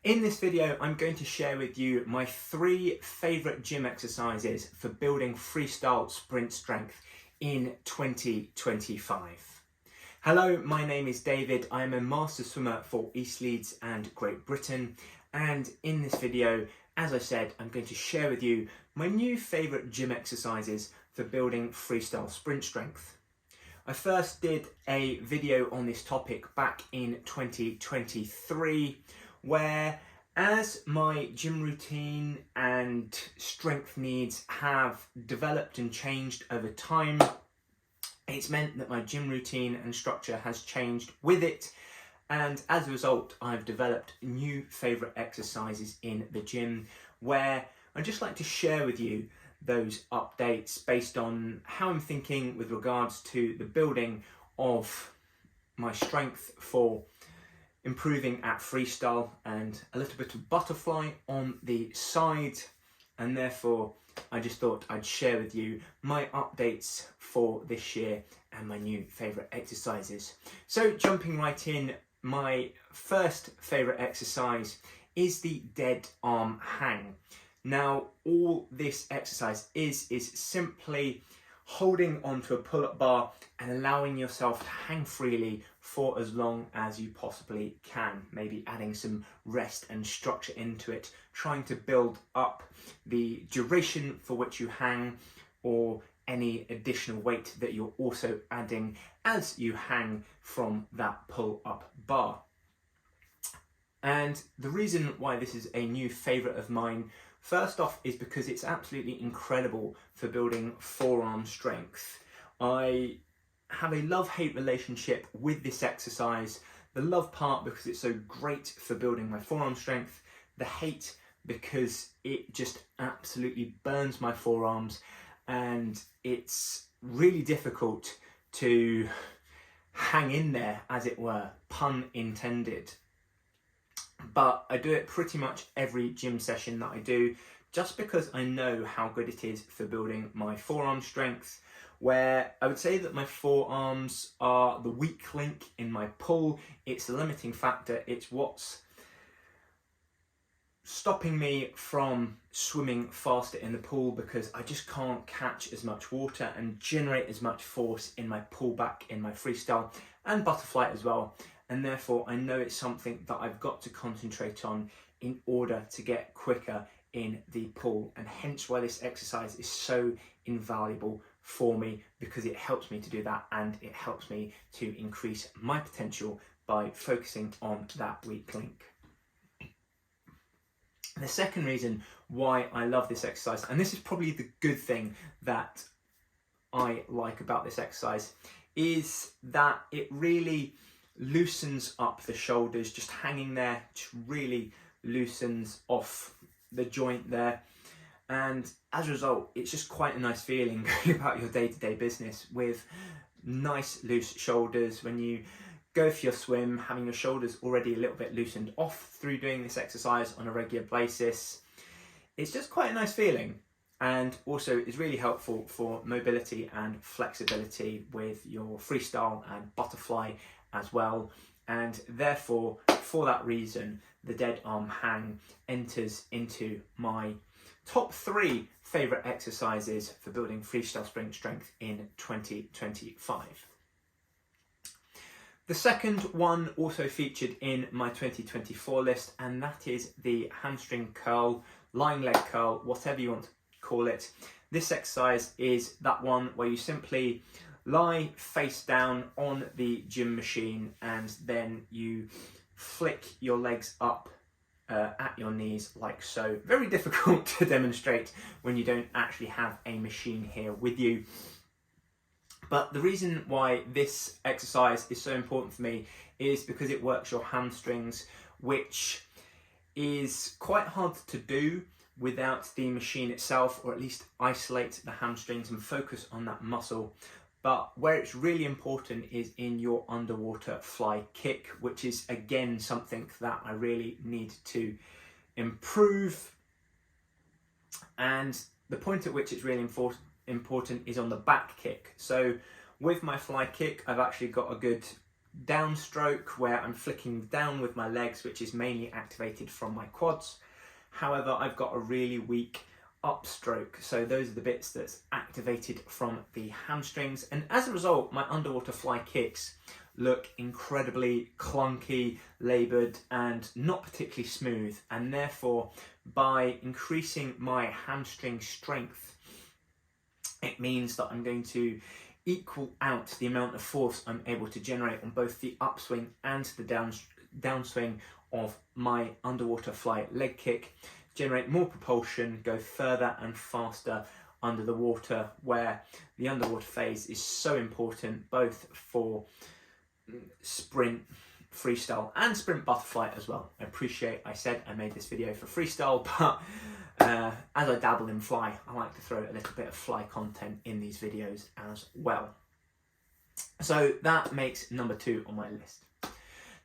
In this video, I'm going to share with you my 3 favourite gym exercises for building freestyle sprint strength in 2025. Hello, my name is David. I am a master swimmer for East Leeds and Great Britain. And in this video, as I said, I'm going to share with you my new favourite gym exercises for building freestyle sprint strength. I first did a video on this topic back in 2023, where as my gym routine and strength needs have developed and changed over time, it's meant that my gym routine and structure has changed with it. And as a result, I've developed new favourite exercises in the gym, where I'd just like to share with you those updates based on how I'm thinking with regards to the building of my strength for improving at freestyle, and a little bit of butterfly on the side. And therefore I just thought I'd share with you my updates for this year and my new favourite exercises. So jumping right in, my first favourite exercise is the dead arm hang. Now, all this exercise is simply holding onto a pull-up bar and allowing yourself to hang freely for as long as you possibly can, maybe adding some rest and structure into it, trying to build up the duration for which you hang, or any additional weight that you're also adding as you hang from that pull-up bar. And the reason why this is a new favourite of mine, first off, is because it's absolutely incredible for building forearm strength. I have a love-hate relationship with this exercise. The love part because it's so great for building my forearm strength. The hate because it just absolutely burns my forearms, and it's really difficult to hang in there, as it were, pun intended. But I do it pretty much every gym session that I do, just because I know how good it is for building my forearm strength, where I would say that my forearms are the weak link in my pull. It's the limiting factor. It's what's stopping me from swimming faster in the pool, because I just can't catch as much water and generate as much force in my pullback in my freestyle and butterfly as well. And therefore I know it's something that I've got to concentrate on in order to get quicker in the pool, and hence why this exercise is so invaluable for me, because it helps me to do that, and it helps me to increase my potential by focusing on that weak link. The second reason why I love this exercise, and this is probably the good thing that I like about this exercise, is that it really loosens up the shoulders. Just hanging there just really loosens off the joint there, and as a result it's just quite a nice feeling going about your day-to-day business with nice loose shoulders. When you go for your swim, having your shoulders already a little bit loosened off through doing this exercise on a regular basis, it's just quite a nice feeling, and also is really helpful for mobility and flexibility with your freestyle and butterfly as well. And therefore, for that reason, the dead arm hang enters into my top 3 favourite exercises for building freestyle sprint strength in 2025. The second one also featured in my 2024 list, and that is the hamstring curl, lying leg curl, whatever you want to call it. This exercise is that one where you simply lie face down on the gym machine, and then you flick your legs up at your knees like so. Very difficult to demonstrate when you don't actually have a machine here with you. But the reason why this exercise is so important for me is because it works your hamstrings, which is quite hard to do without the machine itself, or at least isolate the hamstrings and focus on that muscle. But where it's really important is in your underwater fly kick, which is again something that I really need to improve. And the point at which it's really important is on the back kick. So with my fly kick, I've actually got a good downstroke where I'm flicking down with my legs, which is mainly activated from my quads. However, I've got a really weak upstroke, so those are the bits that's activated from the hamstrings, and as a result my underwater fly kicks look incredibly clunky, laboured and not particularly smooth, and therefore by increasing my hamstring strength it means that I'm going to equal out the amount of force I'm able to generate on both the upswing and the downswing of my underwater fly leg kick, generate more propulsion, go further and faster under the water, where the underwater phase is so important both for sprint, freestyle and sprint butterfly as well. I appreciate I said I made this video for freestyle, but as I dabble in fly, I like to throw a little bit of fly content in these videos as well. So that makes number 2 on my list.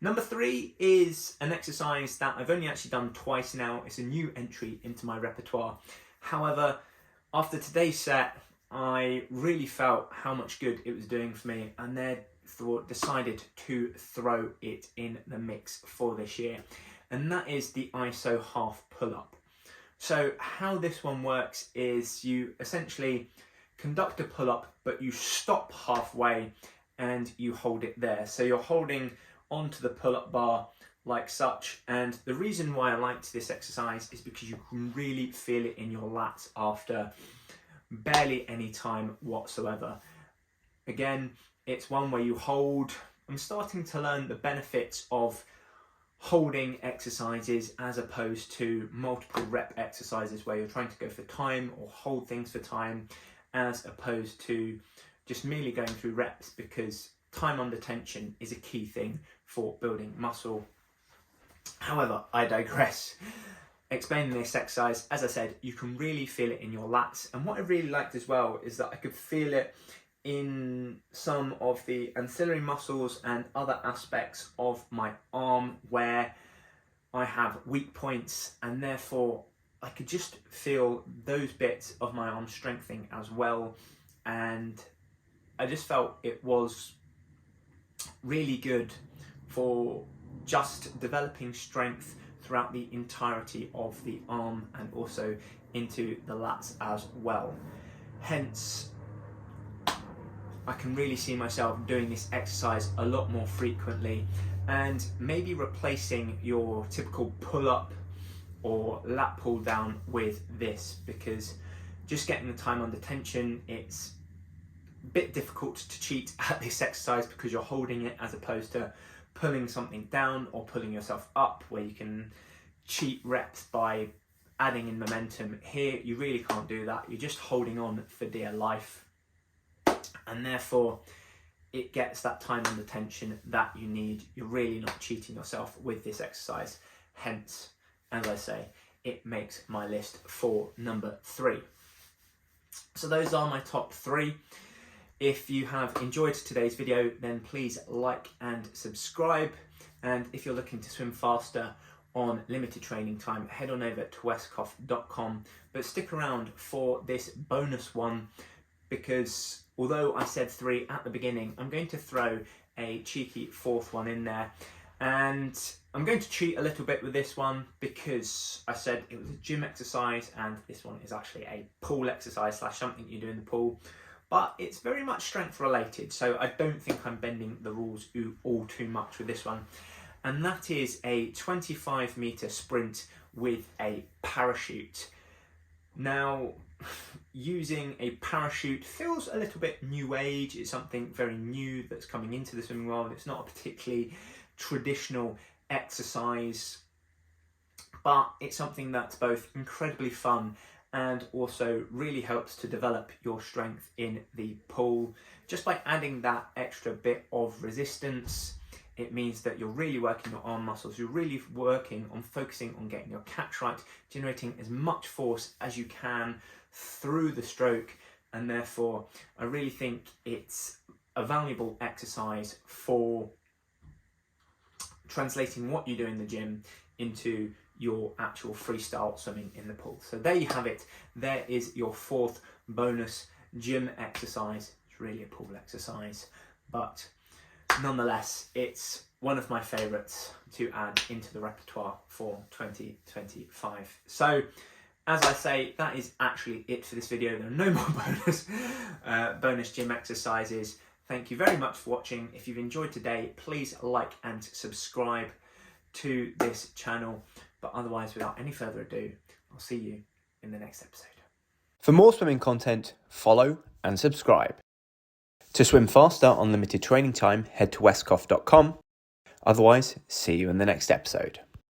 Number 3 is an exercise that I've only actually done twice now. It's a new entry into my repertoire. However, after today's set, I really felt how much good it was doing for me, and therefore decided to throw it in the mix for this year. And that is the ISO half pull-up. So how this one works is you essentially conduct a pull-up, but you stop halfway and you hold it there. So you're holding onto the pull-up bar like such, and the reason why I liked this exercise is because you can really feel it in your lats after barely any time whatsoever. Again, it's one where you hold. I'm starting to learn the benefits of holding exercises as opposed to multiple rep exercises where you're trying to go for time or hold things for time, as opposed to just merely going through reps, because time under tension is a key thing for building muscle. However, I digress. Explaining this exercise, as I said, you can really feel it in your lats, and what I really liked as well is that I could feel it in some of the ancillary muscles and other aspects of my arm where I have weak points, and therefore I could just feel those bits of my arm strengthening as well, and I just felt it was really good for just developing strength throughout the entirety of the arm and also into the lats as well. Hence, I can really see myself doing this exercise a lot more frequently, and maybe replacing your typical pull-up or lat pull down with this, because just getting the time under tension, it's a bit difficult to cheat at this exercise because you're holding it as opposed to pulling something down or pulling yourself up, where you can cheat reps by adding in momentum. Here you really can't do that. You're just holding on for dear life, and therefore it gets that time under tension that you need. You're really not cheating yourself with this exercise. Hence, as I say, it makes my list for number 3. So those are my top 3. If you have enjoyed today's video, then please like and subscribe. And if you're looking to swim faster on limited training time, head on over to westcough.com. But stick around for this bonus one, because although I said 3 at the beginning, I'm going to throw a cheeky 4th one in there. And I'm going to cheat a little bit with this one because I said it was a gym exercise, and this one is actually a pool exercise / something you do in the pool. But it's very much strength related, so I don't think I'm bending the rules all too much with this one. And that is a 25-meter sprint with a parachute. Now, using a parachute feels a little bit new age. It's something very new that's coming into the swimming world. It's not a particularly traditional exercise, but it's something that's both incredibly fun and also really helps to develop your strength in the pool. Just by adding that extra bit of resistance, it means that you're really working your arm muscles, you're really working on focusing on getting your catch right, generating as much force as you can through the stroke, and therefore I really think it's a valuable exercise for translating what you do in the gym into your actual freestyle swimming in the pool. So there you have it. There is your 4th bonus gym exercise. It's really a pool exercise, but nonetheless, it's one of my favourites to add into the repertoire for 2025. So, as I say, that is actually it for this video. There are no more bonus gym exercises. Thank you very much for watching. If you've enjoyed today, please like and subscribe to this channel. But otherwise, without any further ado, I'll see you in the next episode. For more swimming content, follow and subscribe. To swim faster on limited training time, head to westcough.com. Otherwise, see you in the next episode.